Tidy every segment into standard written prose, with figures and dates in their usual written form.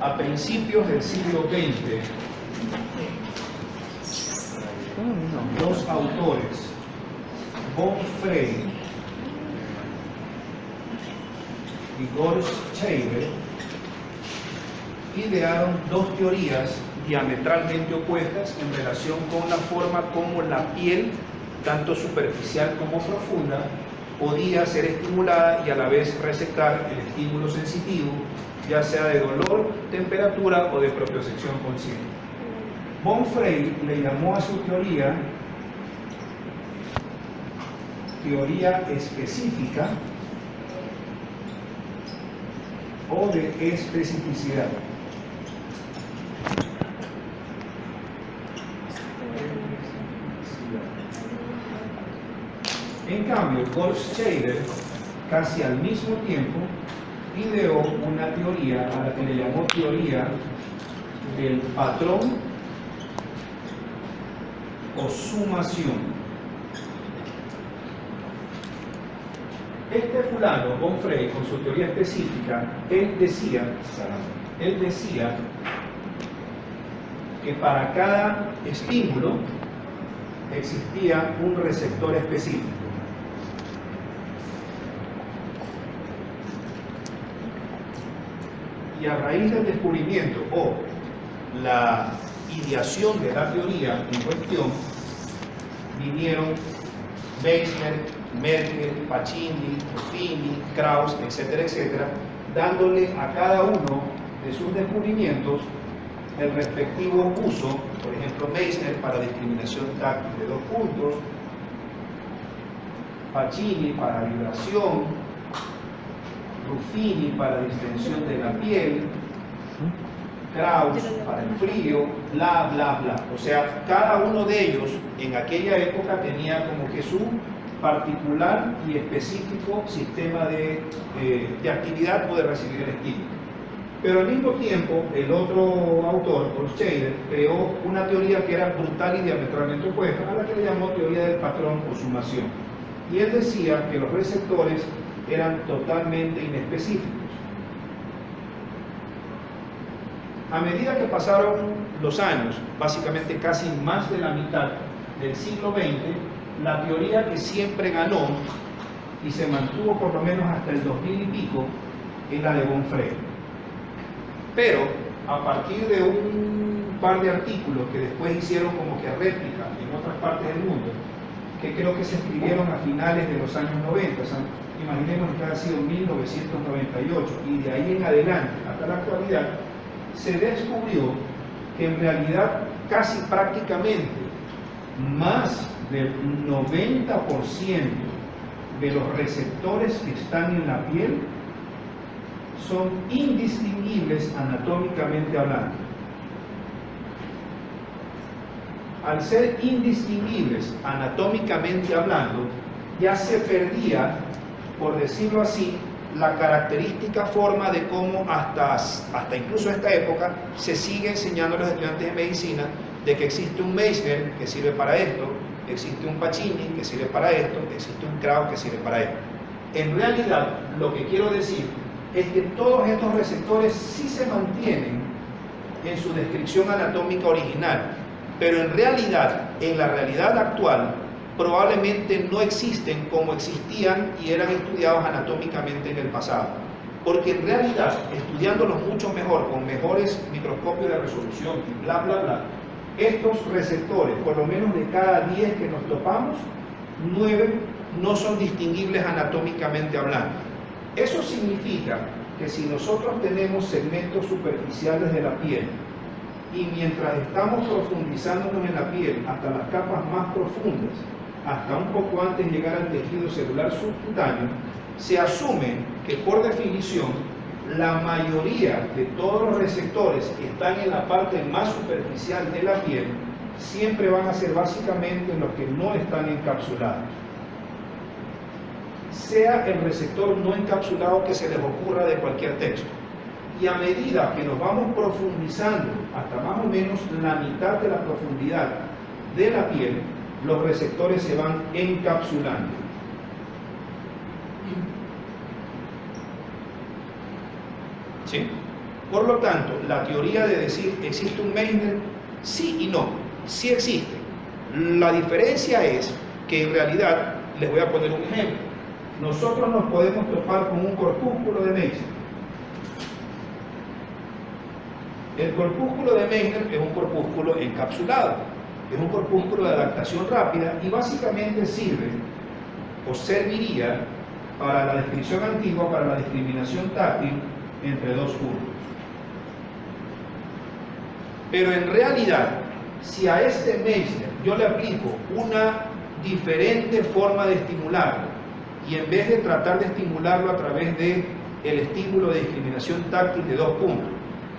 a principios del siglo XX, dos autores, von Frey y Goldscheider, idearon dos teorías diametralmente opuestas en relación con la forma como la piel, tanto superficial como profunda, podía ser estimulada y a la vez receptar el estímulo sensitivo, ya sea de dolor, temperatura o de propiocepción consciente. Von Frey le llamó a su teoría específica o de especificidad. En cambio, Goldscheider, casi al mismo tiempo, ideó una teoría a la que le llamó teoría del patrón o sumación. Este fulano, von Frey, con su teoría específica, él decía que para cada estímulo existía un receptor específico. Y a raíz del descubrimiento o la ideación de la teoría en cuestión, vinieron Meissner, Merkel, Pacini, Ruffini, Krauss, etcétera, etcétera, dándole a cada uno de sus descubrimientos el respectivo uso. Por ejemplo, Meissner para discriminación táctil de 2 puntos, Pacini para vibración, Ruffini para distensión de la piel, Krauss para el frío, bla, bla, bla. O sea, cada uno de ellos en aquella época tenía como que su particular y específico sistema de actividad o de recibir el estímulo. Pero al mismo tiempo, el otro autor, Goldscheider, creó una teoría que era brutal y diametralmente opuesta, a la que le llamó teoría del patrón o sumación. Y él decía que los receptores eran totalmente inespecíficos. A medida que pasaron los años, básicamente casi más de la mitad del siglo XX, la teoría que siempre ganó y se mantuvo por lo menos hasta el 2000 y pico es la de von Frey. Pero a partir de un par de artículos que después hicieron como que réplica en otras partes del mundo, que creo que se escribieron a finales de los años 90, o sea, imaginemos que ha sido 1998, y de ahí en adelante hasta la actualidad, se descubrió que en realidad casi prácticamente más del 90% de los receptores que están en la piel son indistinguibles anatómicamente hablando. Al ser indistinguibles anatómicamente hablando, ya se perdía, por decirlo así, la característica forma de cómo hasta incluso esta época se sigue enseñando a los estudiantes de medicina de que existe un Meissner que sirve para esto, existe un Pacini que sirve para esto, existe un Krauss que sirve para esto. En realidad, lo que quiero decir es que todos estos receptores sí se mantienen en su descripción anatómica original, pero en realidad, en la realidad actual, probablemente no existen como existían y eran estudiados anatómicamente en el pasado. Porque en realidad, estudiándolos mucho mejor, con mejores microscopios de resolución y bla, bla, bla, estos receptores, por lo menos de cada 10 que nos topamos, 9 no son distinguibles anatómicamente hablando. Eso significa que si nosotros tenemos segmentos superficiales de la piel y mientras estamos profundizándonos en la piel hasta las capas más profundas, hasta un poco antes de llegar al tejido celular subcutáneo, se asume que por definición la mayoría de todos los receptores que están en la parte más superficial de la piel siempre van a ser básicamente los que no están encapsulados. Sea el receptor no encapsulado que se les ocurra de cualquier texto. Y a medida que nos vamos profundizando hasta más o menos la mitad de la profundidad de la piel, los receptores se van encapsulando. ¿Sí? Por lo tanto, la teoría de decir existe un Meissner, sí y no, sí existe. La diferencia es que en realidad, les voy a poner un ejemplo, nosotros nos podemos topar con un corpúsculo de Meissner. El corpúsculo de Meissner es un corpúsculo encapsulado, es un corpúsculo de adaptación rápida y básicamente sirve o serviría para la descripción antigua, para la discriminación táctil entre dos puntos. Pero en realidad, si a este Meissner yo le aplico una diferente forma de estimularlo y en vez de tratar de estimularlo a través del estímulo de discriminación táctil de dos puntos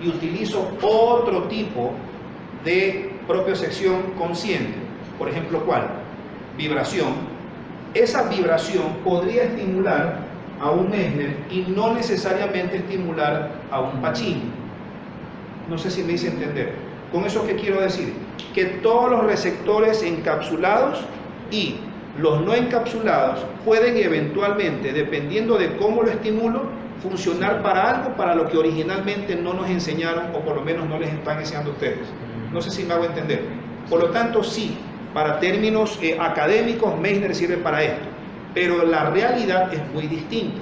y utilizo otro tipo de propiocepción consciente, por ejemplo, ¿cuál? Vibración. Esa vibración podría estimular a un Meissner y no necesariamente estimular a un Pacini. No sé si me hice entender. ¿Con eso qué quiero decir? Que todos los receptores encapsulados y los no encapsulados pueden eventualmente, dependiendo de cómo lo estimulo, funcionar para algo para lo que originalmente no nos enseñaron o por lo menos no les están enseñando a ustedes. No sé si me hago entender. Por lo tanto, sí, para términos académicos, Meissner sirve para esto, pero la realidad es muy distinta.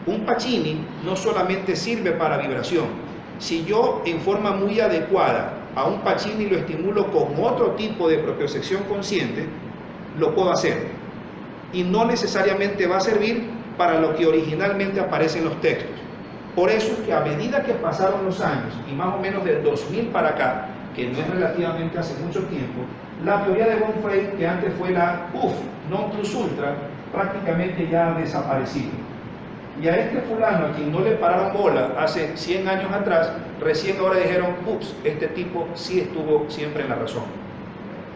Un Pacini no solamente sirve para vibración. Si yo en forma muy adecuada a un Pacini lo estimulo con otro tipo de propiocepción consciente, lo puedo hacer. Y no necesariamente va a servir para lo que originalmente aparece en los textos. Por eso es que a medida que pasaron los años, y más o menos del 2000 para acá, que no es relativamente hace mucho tiempo, la teoría de von Frey, que antes fue la non plus ultra, prácticamente ya ha desaparecido. Y a este fulano, a quien no le pararon bola hace 100 años atrás, recién ahora dijeron, ups, este tipo sí estuvo siempre en la razón.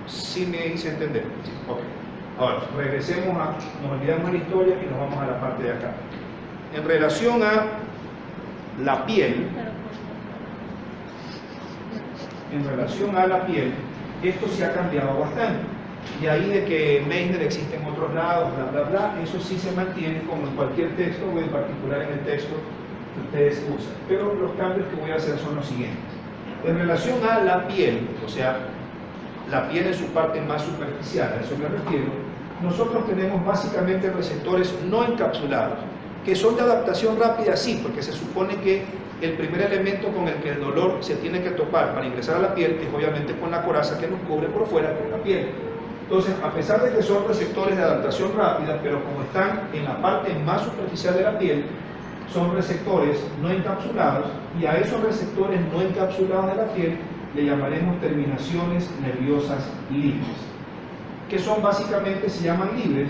¿Sí me hice entender? Sí. Okay. Ahora, regresemos nos olvidamos de la historia y nos vamos a la parte de acá. En relación a la piel, esto se ha cambiado bastante. Y ahí de que Meissner existe en otros lados, bla, bla, bla, eso sí se mantiene como en cualquier texto o en particular en el texto que ustedes usan. Pero los cambios que voy a hacer son los siguientes. En relación a la piel, o sea, la piel en su parte más superficial, a eso me refiero, nosotros tenemos básicamente receptores no encapsulados, que son de adaptación rápida, sí, porque se supone que el primer elemento con el que el dolor se tiene que topar para ingresar a la piel es obviamente con la coraza que nos cubre por fuera, que es la piel. Entonces, a pesar de que son receptores de adaptación rápida, pero como están en la parte más superficial de la piel, son receptores no encapsulados, y a esos receptores no encapsulados de la piel le llamaremos terminaciones nerviosas libres, que son básicamente, se llaman libres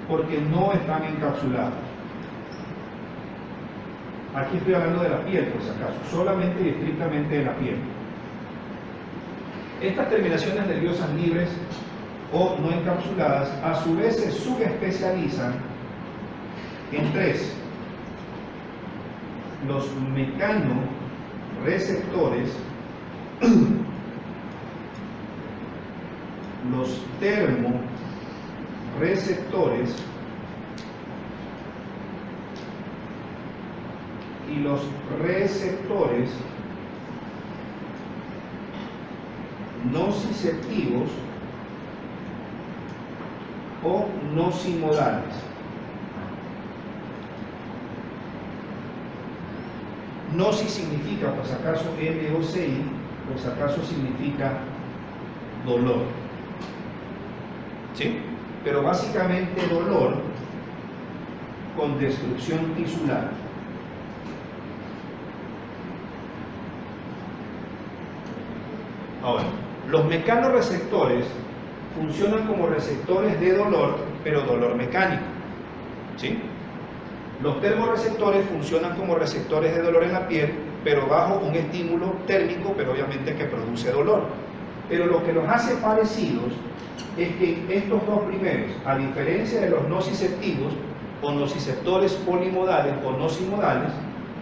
porque no están encapsulados. Aquí estoy hablando de la piel, por si acaso, solamente y estrictamente de la piel. Estas terminaciones nerviosas libres o no encapsuladas, a su vez se subespecializan en tres: los mecanoreceptores, los termoreceptores y los receptores nociceptivos o nocimodales. Noci significa, por si acaso, N-O-C-I, por si acaso significa dolor. ¿Sí? Pero básicamente dolor con destrucción tisular. Ahora, los mecanoreceptores funcionan como receptores de dolor, pero dolor mecánico. ¿Sí? Los termorreceptores funcionan como receptores de dolor en la piel, pero bajo un estímulo térmico, pero obviamente que produce dolor. Pero lo que los hace parecidos es que estos dos primeros, a diferencia de los nociceptivos o nociceptores polimodales o nocimodales,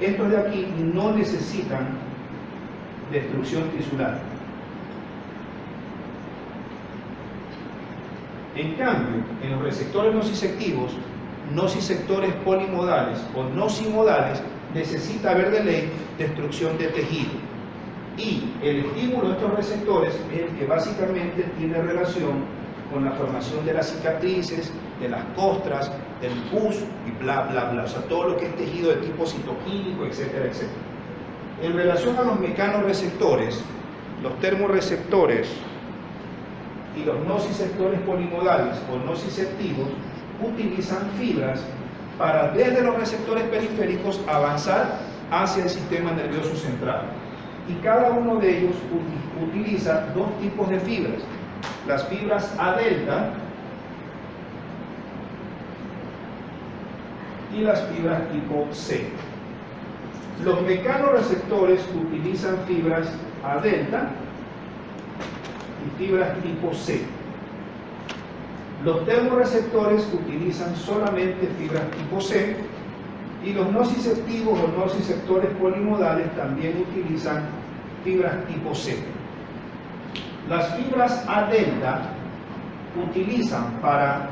estos de aquí no necesitan destrucción tisular. En cambio, en los receptores nociceptivos, nociceptores polimodales o nocimodales necesita haber de ley destrucción de tejido. Y el estímulo de estos receptores es el que básicamente tiene relación con la formación de las cicatrices, de las costras, del pus y bla, bla, bla. O sea, todo lo que es tejido de tipo citoquímico, etcétera, etcétera. En relación a los mecanorreceptores, los termorreceptores y los nociceptores polimodales o nociceptivos utilizan fibras para desde los receptores periféricos avanzar hacia el sistema nervioso central. Y cada uno de ellos utiliza dos tipos de fibras. Las fibras A delta y las fibras tipo C. Los mecanorreceptores utilizan fibras A delta y fibras tipo C. Los termorreceptores utilizan solamente fibras tipo C y los nociceptivos o nociceptores polimodales también utilizan fibras tipo C. Las fibras A delta utilizan para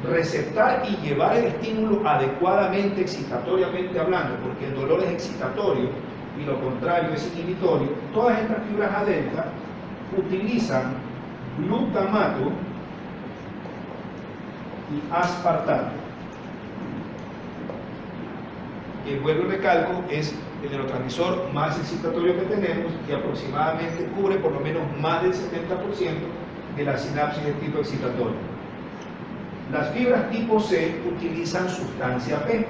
receptar y llevar el estímulo adecuadamente, excitatoriamente hablando, porque el dolor es excitatorio y lo contrario es inhibitorio. Todas estas fibras A delta utilizan glutamato y aspartato, que vuelvo y recalco, es el neurotransmisor más excitatorio que tenemos y aproximadamente cubre por lo menos más del 70% de la sinapsis de tipo excitatorio. Las fibras tipo C utilizan sustancia P.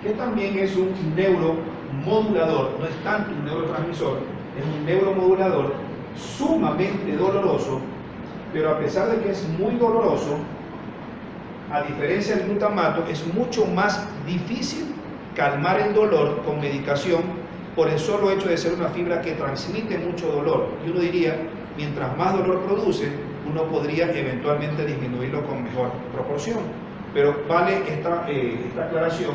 Que también es un neuromodulador, no es tanto un neurotransmisor, es un neuromodulador sumamente doloroso, pero a pesar de que es muy doloroso, a diferencia del glutamato, es mucho más difícil calmar el dolor con medicación por el solo hecho de ser una fibra que transmite mucho dolor. Y uno diría, mientras más dolor produce, uno podría eventualmente disminuirlo con mejor proporción. Pero vale esta aclaración,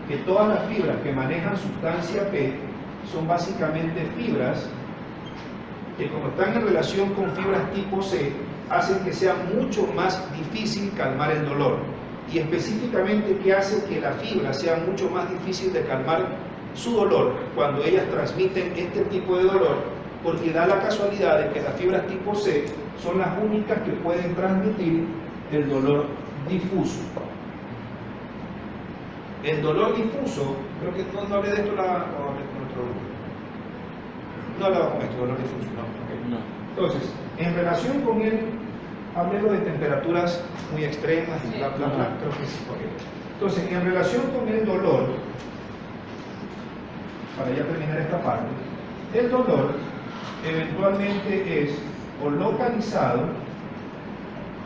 que todas las fibras que manejan sustancia P son básicamente fibras que, como están en relación con fibras tipo C, hacen que sea mucho más difícil calmar el dolor. Y específicamente, ¿qué hace que la fibra sea mucho más difícil de calmar su dolor cuando ellas transmiten este tipo de dolor? Porque da la casualidad de que las fibras tipo C son las únicas que pueden transmitir el dolor difuso. El dolor difuso, creo que no hablé de esto con otro grupo. No hablaba con esto, dolor difuso, no. Okay. No. Entonces, en relación con él, hablemos de temperaturas muy extremas y bla, bla, bla, creo que sí. Okay. Entonces, en relación con el dolor, para ya terminar esta parte, el dolor eventualmente es o localizado,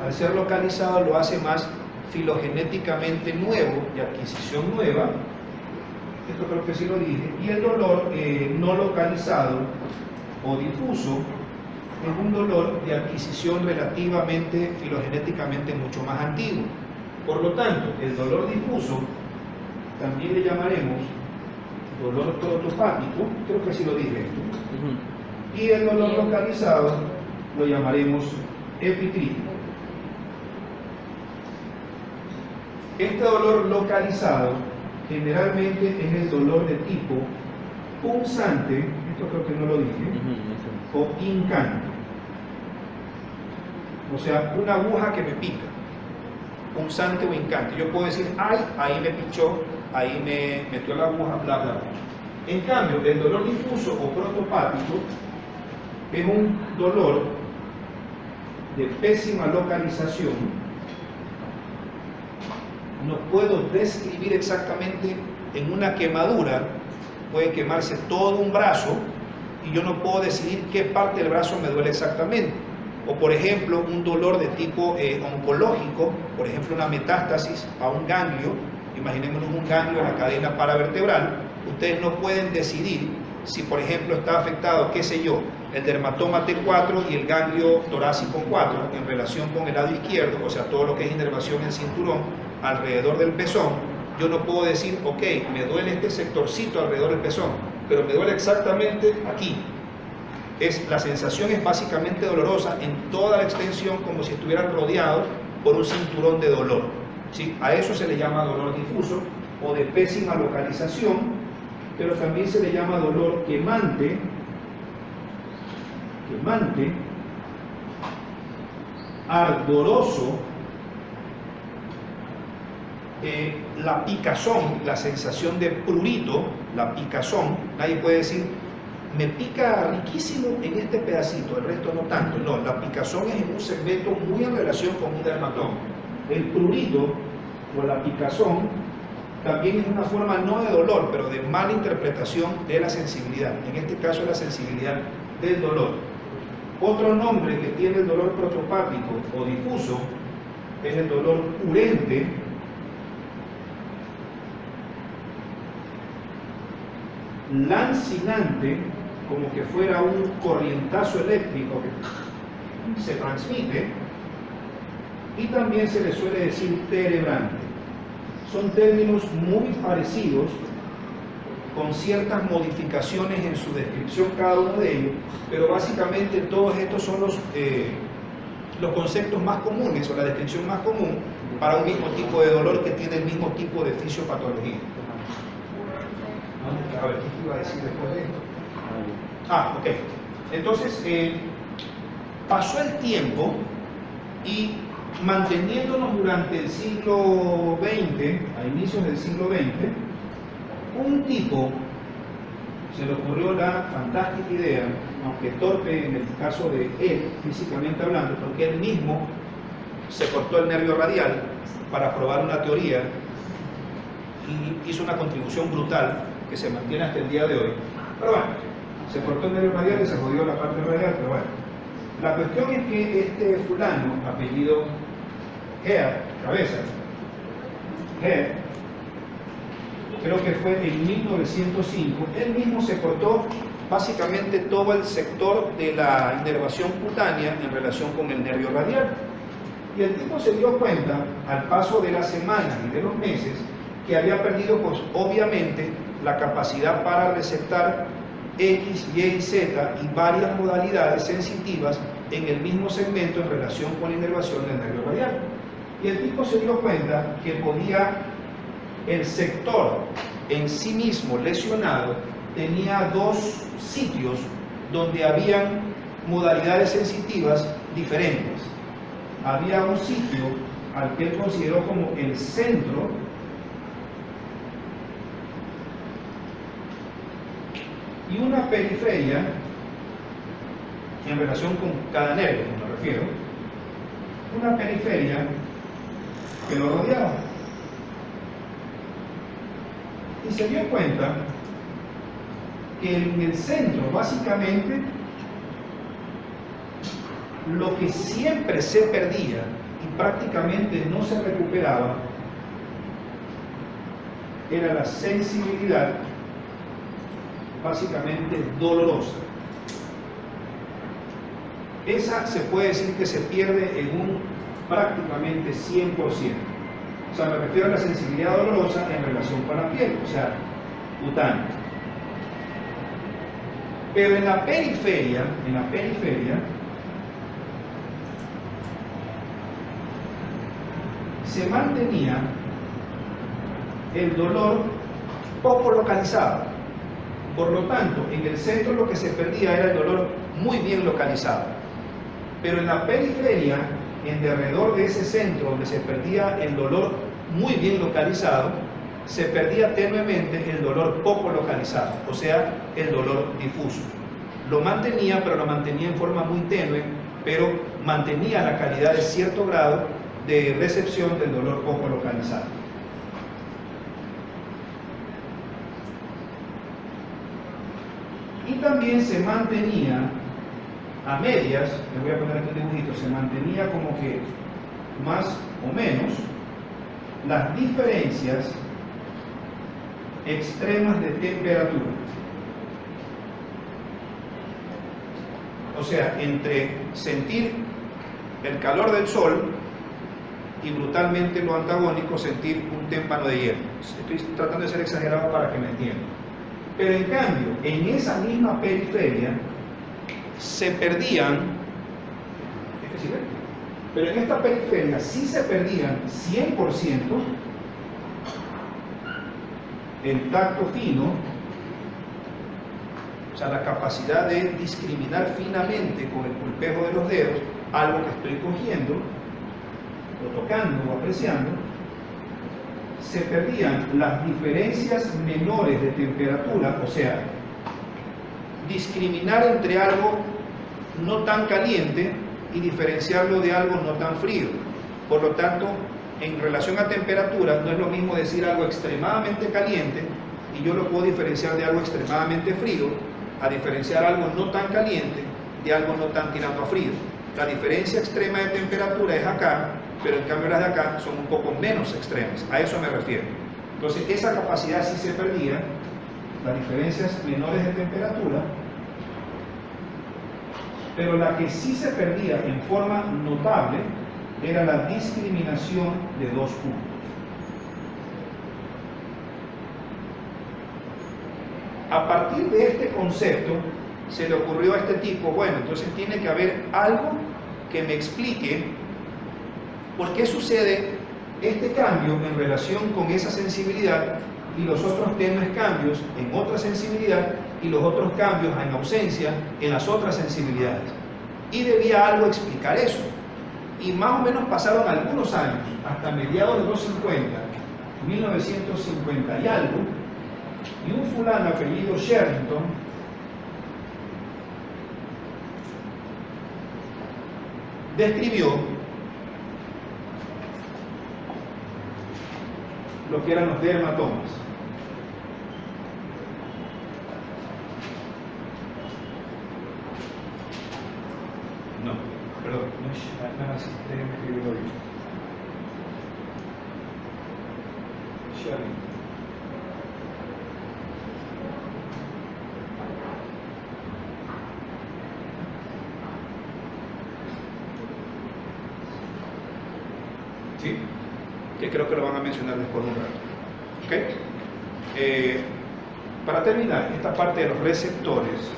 al ser localizado lo hace más filogenéticamente nuevo, de adquisición nueva, esto creo que sí lo dije, y el dolor no localizado o difuso es un dolor de adquisición relativamente filogenéticamente mucho más antiguo. Por lo tanto, el dolor difuso también le llamaremos dolor protopático, creo que sí lo dije, y el dolor localizado lo llamaremos epicrítico. Este dolor localizado generalmente es el dolor de tipo punzante, esto creo que no lo dije, o hincante. O sea, una aguja que me pica, punzante o hincante. Yo puedo decir, ay, ahí me pichó, ahí me metió la aguja, bla, bla, bla. En cambio, el dolor difuso o protopático es un dolor de pésima localización. No puedo describir exactamente. En una quemadura puede quemarse todo un brazo y yo no puedo decidir qué parte del brazo me duele exactamente. O por ejemplo, un dolor de tipo oncológico, por ejemplo una metástasis a un ganglio, imaginémonos un ganglio en la cadena paravertebral. Ustedes no pueden decidir si por ejemplo está afectado, qué sé yo, el dermatoma T4 y el ganglio torácico 4 en relación con el lado izquierdo, o sea, todo lo que es inervación en cinturón alrededor del pezón. Yo no puedo decir, ok, me duele este sectorcito alrededor del pezón, pero me duele exactamente aquí. la sensación es básicamente dolorosa en toda la extensión, como si estuvieran rodeados por un cinturón de dolor, ¿sí? A eso se le llama dolor difuso o de pésima localización, pero también se le llama dolor quemante, ardoroso, la picazón, la sensación de prurito, la picazón. Nadie puede decir, me pica riquísimo en este pedacito, el resto no tanto. No, la picazón es en un segmento muy en relación con un dermatoma. El prurito o la picazón también es una forma no de dolor, pero de mala interpretación de la sensibilidad. En este caso, la sensibilidad del dolor. Otro nombre que tiene el dolor protopático o difuso es el dolor urente, lancinante, como que fuera un corrientazo eléctrico que se transmite, y también se le suele decir terebrante. Son términos muy parecidos, con ciertas modificaciones en su descripción cada uno de ellos, pero básicamente todos estos son los conceptos más comunes o la descripción más común para un mismo tipo de dolor que tiene el mismo tipo de fisiopatología. A ver, ¿qué iba a decir después de esto? Ok. Entonces, pasó el tiempo y manteniéndonos durante el siglo XX, a inicios del siglo XX, un tipo se le ocurrió la fantástica idea, aunque torpe en el caso de él, físicamente hablando, porque él mismo se cortó el nervio radial para probar una teoría y hizo una contribución brutal que se mantiene hasta el día de hoy. Pero bueno, se cortó el nervio radial y se jodió la parte radial, pero bueno. La cuestión es que este fulano, apellido Head, creo que fue en 1905, él mismo se cortó básicamente todo el sector de la inervación cutánea en relación con el nervio radial. Y el tipo se dio cuenta, al paso de las semanas y de los meses, que había perdido, pues, obviamente, la capacidad para receptar X, Y y Z y varias modalidades sensitivas en el mismo segmento en relación con la inervación del nervio radial. Y el tipo se dio cuenta que el sector en sí mismo lesionado tenía dos sitios donde habían modalidades sensitivas diferentes. Había un sitio al que él consideró como el centro y una periferia en relación con cada nervio, me refiero, una periferia que lo rodeaba. Y se dio cuenta que en el centro, básicamente, lo que siempre se perdía y prácticamente no se recuperaba era la sensibilidad, básicamente dolorosa. Esa se puede decir que se pierde en un prácticamente 100%. O sea, me refiero a la sensibilidad dolorosa en relación con la piel, o sea, cutánea. Pero en la periferia, se mantenía el dolor poco localizado. Por lo tanto, en el centro lo que se perdía era el dolor muy bien localizado. Pero en la periferia, en derredor de ese centro donde se perdía el dolor muy bien localizado, se perdía tenuemente el dolor poco localizado, o sea, el dolor difuso. Lo mantenía, pero lo mantenía en forma muy tenue, pero mantenía la calidad de cierto grado de recepción del dolor poco localizado. Y también se mantenía a medias, les voy a poner aquí un dibujito, se mantenía como que más o menos las diferencias extremas de temperatura. O sea, entre sentir el calor del sol y brutalmente lo antagónico, sentir un témpano de hielo. Estoy tratando de ser exagerado para que me entiendan. Pero en cambio, en esa misma periferia se perdían, pero en esta periferia sí se perdían 100% el tacto fino, o sea, la capacidad de discriminar finamente con el pulpejo de los dedos algo que estoy cogiendo, o tocando, o apreciando. Se perdían las diferencias menores de temperatura, o sea, discriminar entre algo no tan caliente y diferenciarlo de algo no tan frío. Por lo tanto, en relación a temperatura, no es lo mismo decir algo extremadamente caliente y yo lo puedo diferenciar de algo extremadamente frío, a diferenciar algo no tan caliente de algo no tan tirando a frío. La diferencia extrema de temperatura es acá, pero en cambio las de acá son un poco menos extremas. A eso me refiero. Entonces, esa capacidad sí se perdía, las diferencias menores de temperatura, pero la que sí se perdía en forma notable era la discriminación de dos puntos. A partir de este concepto, se le ocurrió a este tipo, bueno, entonces tiene que haber algo que me explique por qué sucede este cambio en relación con esa sensibilidad y los otros tenues cambios en otra sensibilidad y los otros cambios en ausencia en las otras sensibilidades. Y debía algo explicar eso. Y más o menos pasaron algunos años, hasta mediados de los 50, 1950 y algo, y un fulano apellido Sherrington describió lo que eran los dermatomas. No, perdón, no es así, déjenme escribirlo bien. Sherrington. ¿Sí? Que creo que lo van a mencionar después de un rato. ¿Okay? Para terminar, esta parte de los receptores,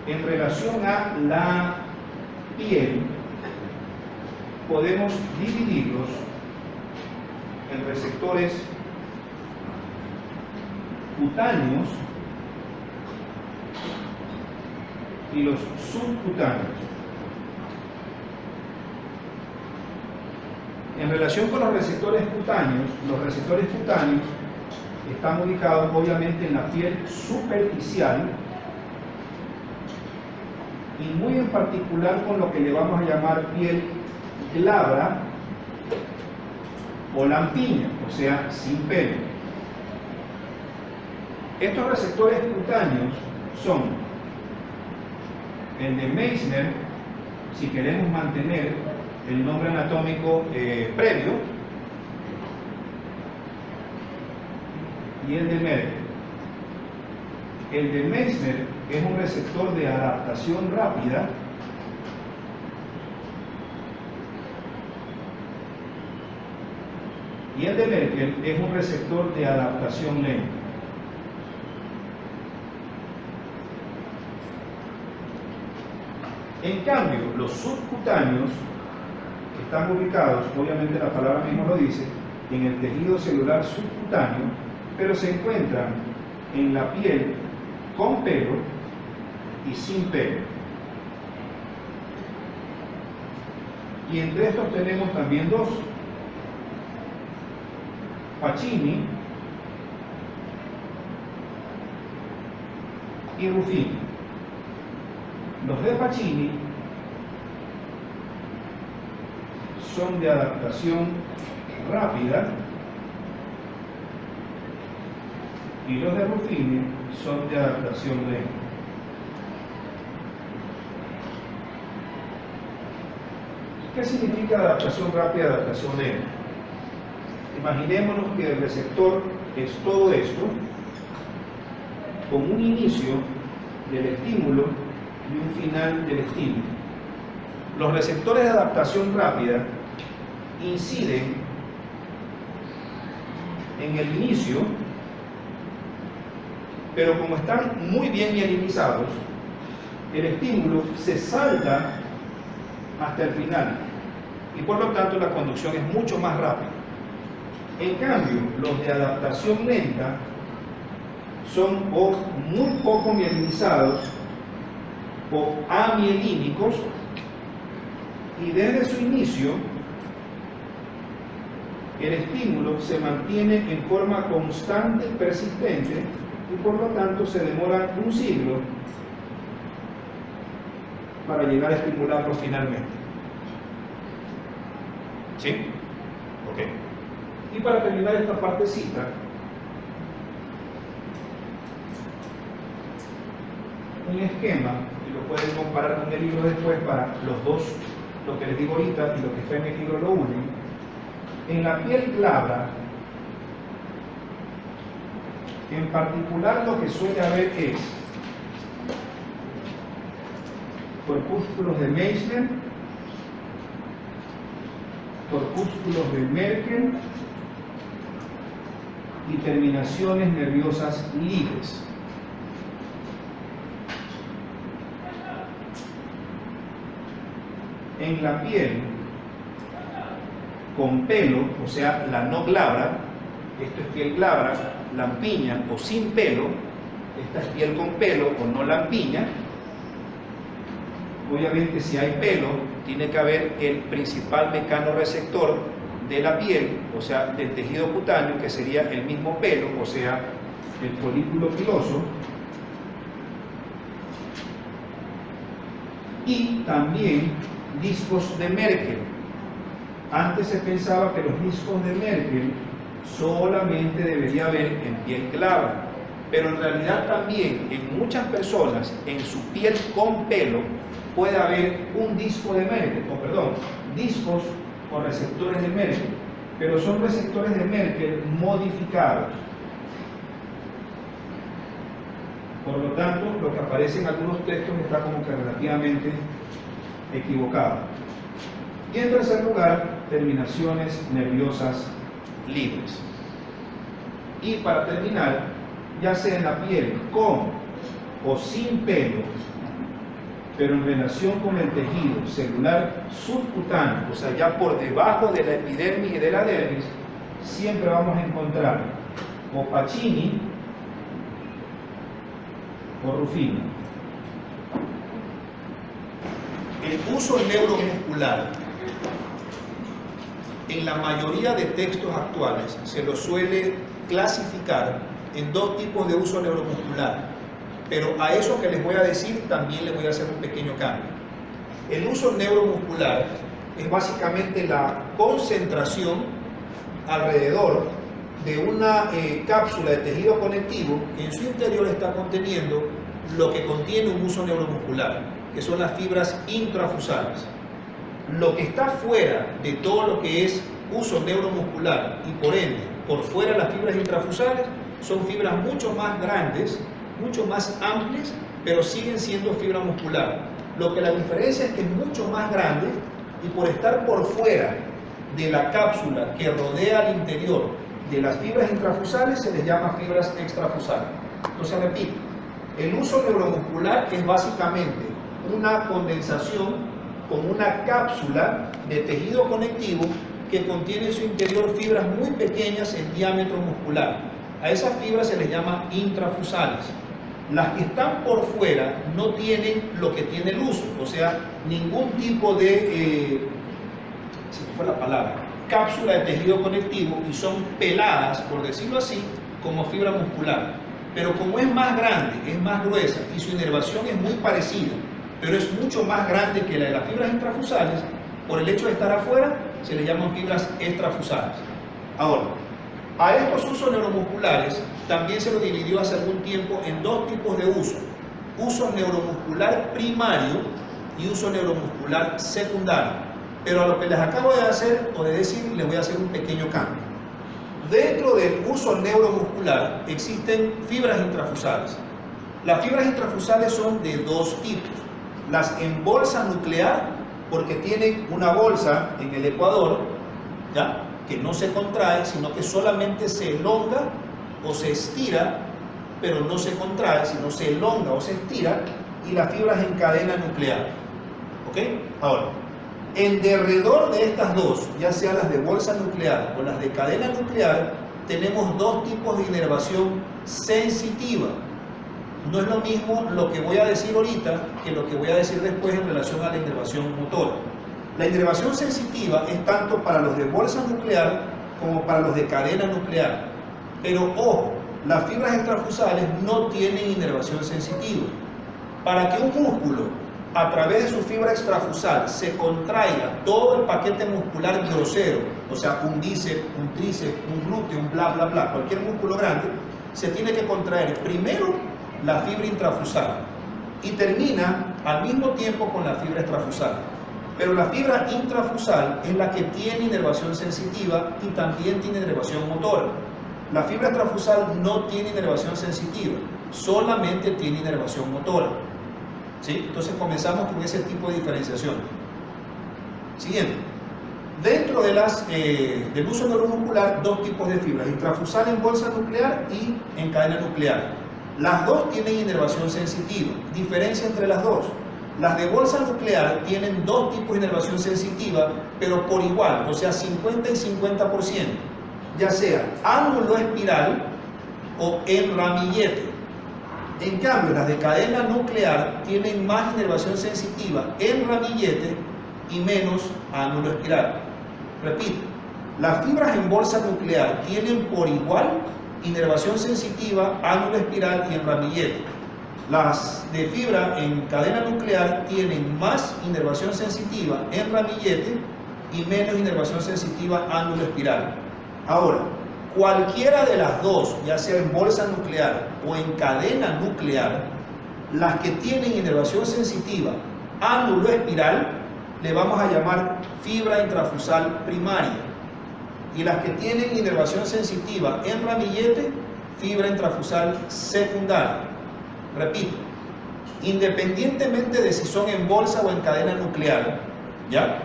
en relación a la piel, podemos dividirlos en receptores cutáneos y los subcutáneos. En relación con los receptores cutáneos están ubicados obviamente en la piel superficial y muy en particular con lo que le vamos a llamar piel glabra o lampiña, o sea, sin pelo. Estos receptores cutáneos son el de Meissner, si queremos mantener el nombre anatómico previo, y el de Merkel. El de Meissner es un receptor de adaptación rápida y el de Merkel es un receptor de adaptación lenta. En cambio, los subcutáneos están ubicados, obviamente la palabra mismo lo dice, en el tejido celular subcutáneo, pero se encuentran en la piel con pelo y sin pelo. Y entre estos tenemos también dos: Pacini y Ruffini. Los de Pacini son de adaptación rápida y los de Ruffini son de adaptación lenta. ¿Qué significa adaptación rápida y adaptación lenta? Imaginémonos que el receptor es todo esto, con un inicio del estímulo y un final del estímulo. Los receptores de adaptación rápida inciden en el inicio pero como están muy bien mielinizados, el estímulo se salta hasta el final y por lo tanto la conducción es mucho más rápida. En cambio, los de adaptación lenta son o muy poco mielinizados o amielínicos, y desde su inicio el estímulo se mantiene en forma constante y persistente, y por lo tanto se demora un siglo para llegar a estimularlo finalmente. ¿Sí? Ok. Y para terminar esta partecita, un esquema, y lo pueden comparar con el libro después para los dos, lo que les digo ahorita y lo que está en el libro lo unen. En la piel glabra, en particular lo que suele haber es corpúsculos de Meissner, corpúsculos de Merkel y terminaciones nerviosas libres. En la piel con pelo, o sea, la no glabra, esto es piel glabra, lampiña o sin pelo, esta es piel con pelo o no lampiña. Obviamente si hay pelo, tiene que haber el principal mecanorreceptor de la piel, o sea, del tejido cutáneo, que sería el mismo pelo, o sea, el folículo piloso. Y también discos de Merkel. Antes se pensaba que los discos de Merkel solamente debería haber en piel glabra, pero en realidad también en muchas personas, en su piel con pelo, puede haber un disco de Merkel, discos o receptores de Merkel, pero son receptores de Merkel modificados. Por lo tanto, lo que aparece en algunos textos está como que relativamente equivocado. Y en tercer lugar, terminaciones nerviosas libres. Y para terminar, ya sea en la piel con o sin pelo, pero en relación con el tejido celular subcutáneo, o sea, ya por debajo de la epidermis y de la dermis, siempre vamos a encontrar o Pacini o Ruffini. El uso neuromuscular en la mayoría de textos actuales se lo suele clasificar en dos tipos de uso neuromuscular, pero a eso que les voy a decir también les voy a hacer un pequeño cambio. El uso neuromuscular es básicamente la concentración alrededor de una cápsula de tejido conectivo que en su interior está conteniendo lo que contiene un uso neuromuscular, que son las fibras intrafusales. Lo que está fuera de todo lo que es uso neuromuscular y por ende por fuera de las fibras intrafusales son fibras mucho más grandes, mucho más amplias, pero siguen siendo fibra muscular. Lo que la diferencia es que es mucho más grande y por estar por fuera de la cápsula que rodea al interior de las fibras intrafusales se les llama fibras extrafusales. Entonces repito, el uso neuromuscular es básicamente una condensación con una cápsula de tejido conectivo que contiene en su interior fibras muy pequeñas en diámetro muscular. A esas fibras se les llama intrafusales. Las que están por fuera no tienen lo que tiene el uso, o sea, ningún tipo de, si no fue la palabra, cápsula de tejido conectivo y son peladas, por decirlo así, como fibra muscular. Pero como es más grande, es más gruesa y su inervación es muy parecida, pero es mucho más grande que la de las fibras intrafusales, por el hecho de estar afuera, se le llaman fibras extrafusales. Ahora, a estos usos neuromusculares también se lo dividió hace algún tiempo en dos tipos de uso: uso neuromuscular primario y uso neuromuscular secundario. Pero a lo que les acabo de hacer o de decir, les voy a hacer un pequeño cambio. Dentro del uso neuromuscular existen fibras intrafusales. Las fibras intrafusales son de dos tipos: las en bolsa nuclear, porque tienen una bolsa en el ecuador, ¿ya?, que no se contrae, sino que solamente se elonga o se estira pero no se contrae, sino se elonga o se estira, y la fibra es en cadena nuclear. ¿Ok? Ahora, en derredor de estas dos, ya sea las de bolsa nuclear o las de cadena nuclear, tenemos dos tipos de inervación sensitiva. No es lo mismo lo que voy a decir ahorita que lo que voy a decir después en relación a la inervación motora. La inervación sensitiva es tanto para los de bolsa nuclear como para los de cadena nuclear. Pero ojo, las fibras extrafusales no tienen inervación sensitiva. Para que un músculo, a través de su fibra extrafusal, se contraiga todo el paquete muscular grosero, o sea, un bíceps, un tríceps, un glúteo, un bla, bla, bla, cualquier músculo grande, se tiene que contraer primero la fibra intrafusal y termina al mismo tiempo con la fibra extrafusal. Pero la fibra intrafusal es la que tiene inervación sensitiva y también tiene inervación motora. La fibra extrafusal no tiene inervación sensitiva, solamente tiene inervación motora. ¿Sí? Entonces comenzamos con ese tipo de diferenciación. Siguiente. Dentro de del uso neuromuscular, dos tipos de fibras, intrafusal en bolsa nuclear y en cadena nuclear. Las dos tienen inervación sensitiva. Diferencia entre las dos. Las de bolsa nuclear tienen dos tipos de inervación sensitiva, pero por igual, o sea, 50 y 50%, ya sea ángulo espiral o en ramillete. En cambio, las de cadena nuclear tienen más inervación sensitiva en ramillete y menos ángulo espiral. Repito, las fibras en bolsa nuclear tienen por igual inervación sensitiva, ángulo espiral y en ramillete. Las de fibra en cadena nuclear tienen más inervación sensitiva en ramillete y menos inervación sensitiva, ángulo espiral. Ahora, cualquiera de las dos, ya sea en bolsa nuclear o en cadena nuclear, las que tienen inervación sensitiva, ángulo espiral, le vamos a llamar fibra intrafusal primaria. Y las que tienen inervación sensitiva en ramillete, fibra intrafusal secundaria. Repito, independientemente de si son en bolsa o en cadena nuclear, ¿ya?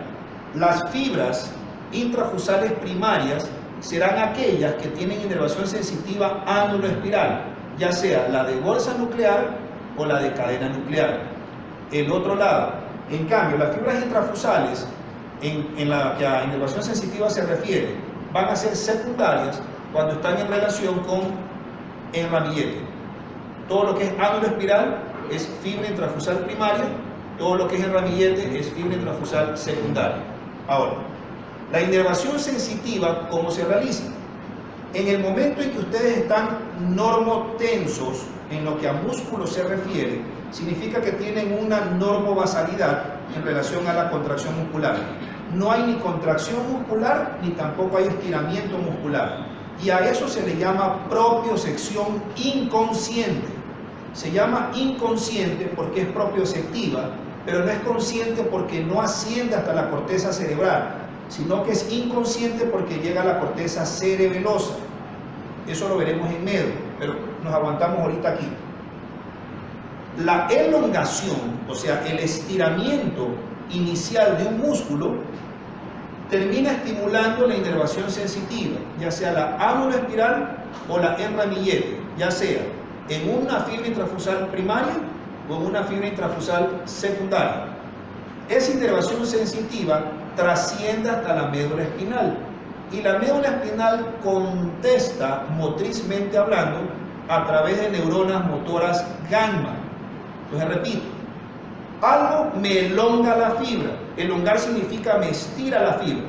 Las fibras intrafusales primarias serán aquellas que tienen inervación sensitiva ángulo espiral, ya sea la de bolsa nuclear o la de cadena nuclear. El otro lado, en cambio, las fibras intrafusales en la que a inervación sensitiva se refiere, van a ser secundarias cuando están en relación con en ramillete. Todo lo que es ángulo espiral es fibra intrafusal primaria, todo lo que es en ramillete es fibra intrafusal secundaria. Ahora, la inervación sensitiva, ¿cómo se realiza? En el momento en que ustedes están normotensos, en lo que a músculo se refiere, significa que tienen una normobasalidad en relación a la contracción muscular. No hay ni contracción muscular, ni tampoco hay estiramiento muscular. Y a eso se le llama propiocepción inconsciente. Se llama inconsciente porque es propioceptiva, pero no es consciente porque no asciende hasta la corteza cerebral, sino que es inconsciente porque llega a la corteza cerebelosa. Eso lo veremos en medio, pero nos aguantamos ahorita aquí. La elongación, o sea, el estiramiento inicial de un músculo, termina estimulando la inervación sensitiva, ya sea la ángulo espiral o la en ramillete, ya sea en una fibra intrafusal primaria o en una fibra intrafusal secundaria. Esa inervación sensitiva trasciende hasta la médula espinal y la médula espinal contesta motrizmente hablando a través de neuronas motoras gamma. Entonces repito, algo me elonga la fibra. Elongar significa me estira la fibra.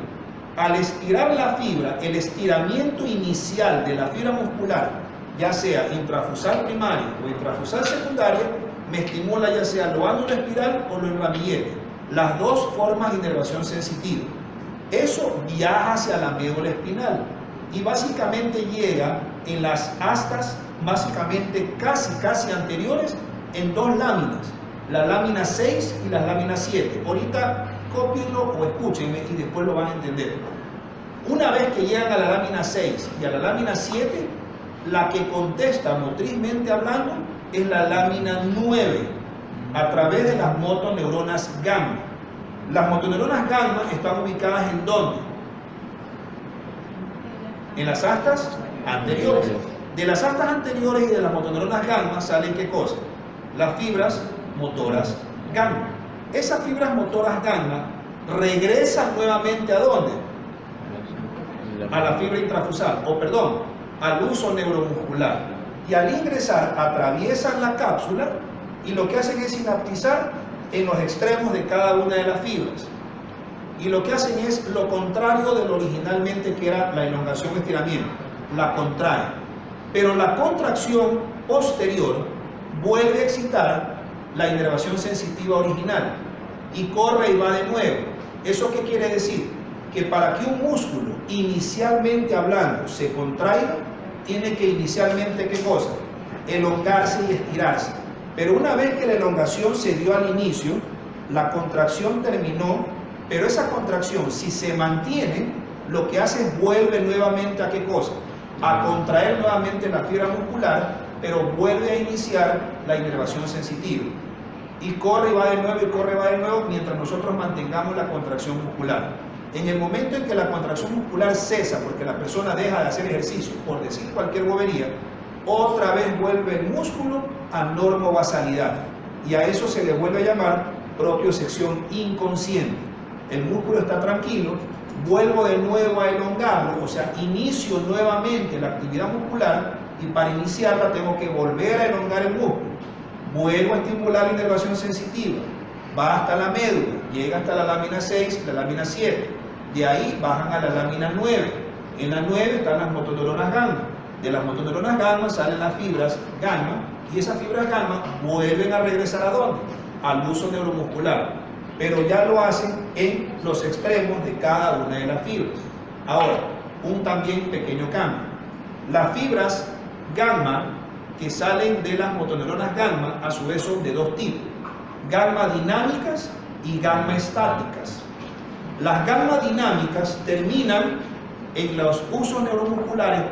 Al estirar la fibra, el estiramiento inicial de la fibra muscular, ya sea intrafusal primaria o intrafusal secundaria, me estimula ya sea lo ángulo espiral o lo en ramillete. Las dos formas de inervación sensitiva. Eso viaja hacia la médula espinal y básicamente llega en las astas, básicamente casi anteriores, en dos láminas, la lámina 6 y la lámina 7. Ahorita cópienlo o escúchenme y después lo van a entender. Una vez que llegan a la lámina 6 y a la lámina 7, la que contesta motrizmente hablando es la lámina 9, a través de las motoneuronas gamma. Las motoneuronas gamma están ubicadas ¿en dónde? En las astas anteriores. De las astas anteriores y de las motoneuronas gamma salen ¿qué cosa? Las fibras motoras gamma. Esas fibras motoras gamma regresan nuevamente ¿a dónde? A la fibra intrafusal, al uso neuromuscular. Y al ingresar atraviesan la cápsula y lo que hacen es sinaptizar en los extremos de cada una de las fibras. Y lo que hacen es lo contrario de lo originalmente que era la elongación o estiramiento, la contraen. Pero la contracción posterior vuelve a excitar la inervación sensitiva original y corre y va de nuevo. ¿Eso qué quiere decir? Que para que un músculo, inicialmente hablando, se contraiga, tiene que inicialmente, ¿qué cosa? Elongarse y estirarse. Pero una vez que la elongación se dio al inicio, la contracción terminó, pero esa contracción, si se mantiene, lo que hace es vuelve nuevamente ¿a qué cosa? A contraer nuevamente la fibra muscular, pero vuelve a iniciar la inervación sensitiva. Y corre y va de nuevo, y corre y va de nuevo, mientras nosotros mantengamos la contracción muscular. En el momento en que la contracción muscular cesa, porque la persona deja de hacer ejercicio, por decir cualquier bobería, otra vez vuelve el músculo a normobasalidad. Y a eso se le vuelve a llamar propiocepción inconsciente. El músculo está tranquilo, vuelvo de nuevo a elongarlo, o sea, inicio nuevamente la actividad muscular y para iniciarla tengo que volver a elongar el músculo. Vuelvo a estimular la inervación sensitiva, va hasta la médula, llega hasta la lámina 6, la lámina 7, de ahí bajan a la lámina 9. En la 9 están las motoneuronas gamma. De las motoneuronas gamma salen las fibras gamma y esas fibras gamma vuelven a regresar ¿a dónde? Al uso neuromuscular, pero ya lo hacen en los extremos de cada una de las fibras. Ahora, un también pequeño cambio. Las fibras gamma que salen de las motoneuronas gamma a su vez son de dos tipos: gamma dinámicas y gamma estáticas. Las gamma dinámicas terminan en los usos neuromusculares,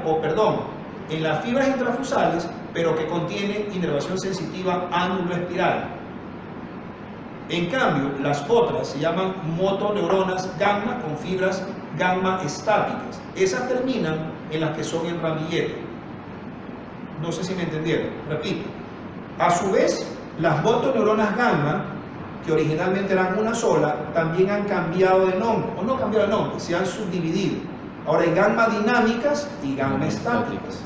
en las fibras intrafusales, pero que contienen inervación sensitiva ángulo-espiral. En cambio, las otras se llaman motoneuronas gamma con fibras gamma estáticas. Esas terminan en las que son en ramillete. No sé si me entendieron. Repito. A su vez, las motoneuronas gamma, que originalmente eran una sola, también han cambiado de nombre. O no cambiado de nombre, se han subdividido. Ahora hay gamma dinámicas y gamma estáticas.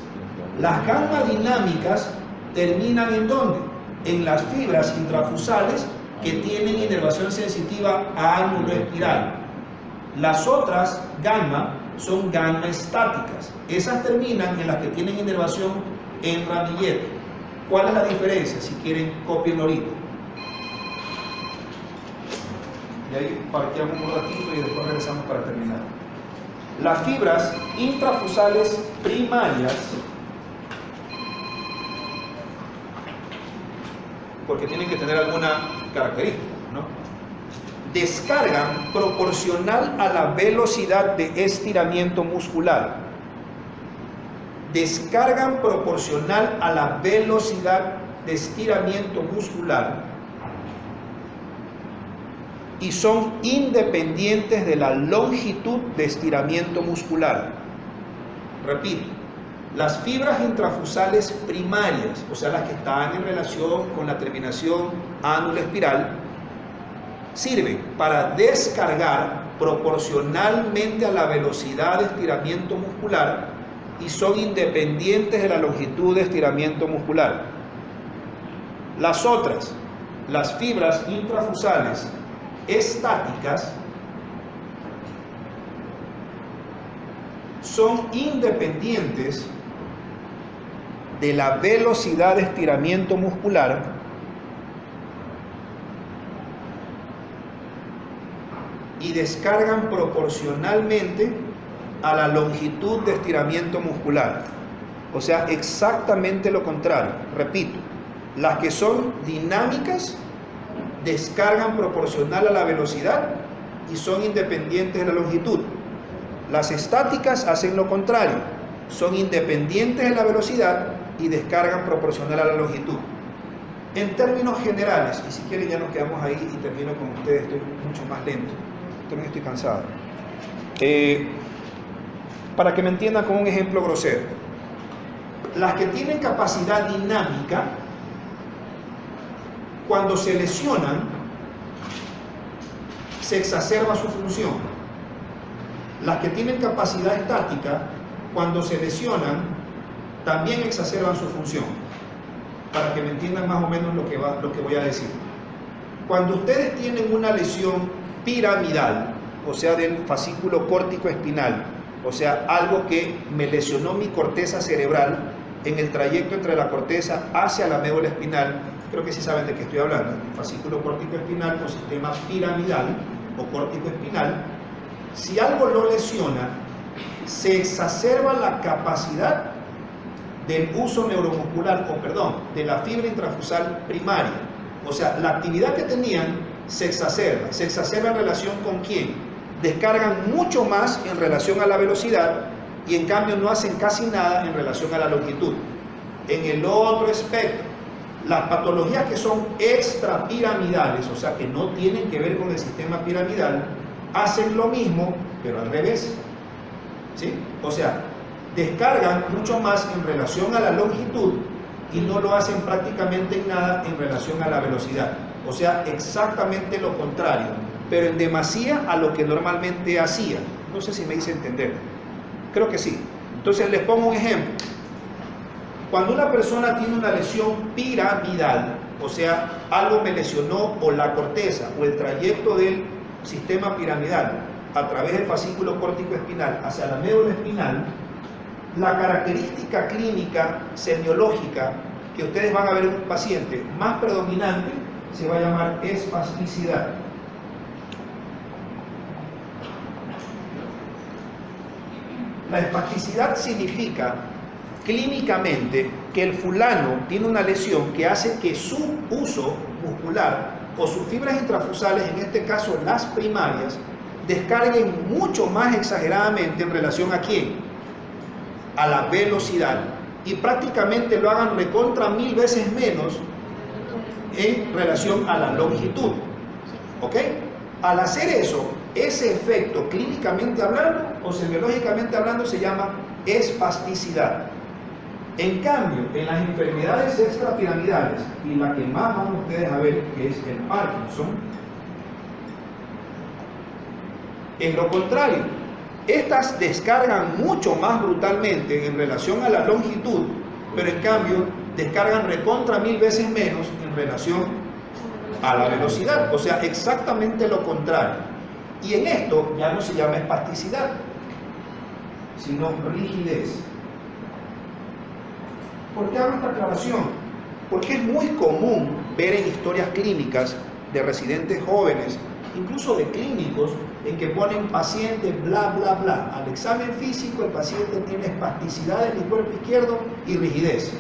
Las gamma dinámicas terminan ¿en dónde? En las fibras intrafusales que tienen inervación sensitiva a ángulo espiral. Las otras gamma son gamma estáticas. Esas terminan en las que tienen inervación en ramillete. ¿Cuál es la diferencia? Si quieren, copienlo ahorita. Y ahí parqueamos un ratito y después regresamos para terminar. Las fibras intrafusales primarias, porque tienen que tener alguna característica, ¿no? Descargan proporcional a la velocidad de estiramiento muscular. Descargan proporcional a la velocidad de estiramiento muscular y son independientes de la longitud de estiramiento muscular. Repito, las fibras intrafusales primarias, o sea, las que están en relación con la terminación ángulo-espiral, sirven para descargar proporcionalmente a la velocidad de estiramiento muscular y son independientes de la longitud de estiramiento muscular. Las otras, las fibras intrafusales estáticas, son independientes de la velocidad de estiramiento muscular y descargan proporcionalmente a la longitud de estiramiento muscular. O sea, exactamente lo contrario. Repito, las que son dinámicas descargan proporcional a la velocidad y son independientes de la longitud. Las estáticas hacen lo contrario, son independientes de la velocidad y descargan proporcional a la longitud. En términos generales, y si quieren ya nos quedamos ahí y termino con ustedes, estoy mucho más lento, también estoy cansado. Para que me entiendan con un ejemplo grosero. las que tienen capacidad dinámica, cuando se lesionan, se exacerba su función. Las que tienen capacidad estática, cuando se lesionan, también exacerban su función. Para que me entiendan más o menos lo que voy a decir. Cuando ustedes tienen una lesión piramidal, o sea, del fascículo córtico espinal, o sea, algo que me lesionó mi corteza cerebral en el trayecto entre la corteza hacia la médula espinal, creo que sí saben de qué estoy hablando, el fascículo córtico espinal o sistema piramidal o córtico espinal, si algo lo lesiona, se exacerba la capacidad del uso neuromuscular, de la fibra intrafusal primaria. O sea, la actividad que tenían se exacerba en relación con quién. Descargan mucho más en relación a la velocidad y en cambio no hacen casi nada en relación a la longitud. En el otro espectro, las patologías que son extrapiramidales, o sea, que no tienen que ver con el sistema piramidal, hacen lo mismo, pero al revés. ¿Sí? O sea, descargan mucho más en relación a la longitud y no lo hacen prácticamente en nada en relación a la velocidad. O sea, exactamente lo contrario, pero en demasía a lo que normalmente hacía. No sé si me hice entender. Creo que sí. Entonces les pongo un ejemplo. Cuando una persona tiene una lesión piramidal, o sea, algo me lesionó o la corteza o el trayecto del sistema piramidal a través del fascículo córtico espinal hacia la médula espinal, la característica clínica semiológica que ustedes van a ver en un paciente más predominante se va a llamar espasticidad. La espasticidad significa clínicamente que el fulano tiene una lesión que hace que su uso muscular o sus fibras intrafusales, en este caso las primarias, descarguen mucho más exageradamente en relación a quién, a la velocidad, y prácticamente lo hagan recontra 1000 veces menos en relación a la longitud. ¿Ok? Al hacer eso, ese efecto clínicamente hablando o semiológicamente hablando se llama espasticidad. En cambio, en las enfermedades extrapiramidales, y la que más van ustedes a ver, que es el Parkinson, es lo contrario. Estas descargan mucho más brutalmente en relación a la longitud, pero en cambio descargan recontra 1000 veces menos en relación a la velocidad. O sea, exactamente lo contrario. Y en esto ya no se llama espasticidad, sino rigidez. ¿Por qué hago esta aclaración? Porque es muy común ver en historias clínicas de residentes jóvenes, incluso de clínicos, en que ponen paciente bla bla bla. Al examen físico el paciente tiene espasticidad en el cuerpo izquierdo y rigidez.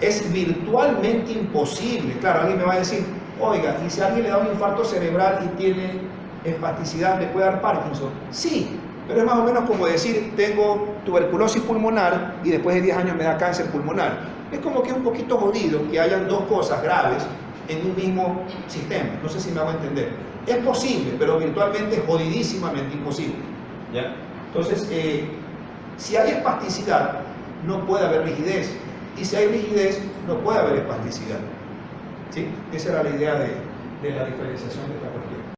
Es virtualmente imposible. Claro, alguien me va a decir, oiga, ¿y si a alguien le da un infarto cerebral y tiene espasticidad, le puede dar Parkinson? Sí, pero es más o menos como decir, tengo tuberculosis pulmonar y después de 10 años me da cáncer pulmonar. Es como que es un poquito jodido que hayan dos cosas graves en un mismo sistema. No sé si me hago entender. Es posible, pero virtualmente jodidísimamente imposible. ¿Ya? Entonces, si hay espasticidad, no puede haber rigidez. Y si hay rigidez, no puede haber espasticidad. ¿Sí? Esa era la idea de la diferenciación de esta cuestión.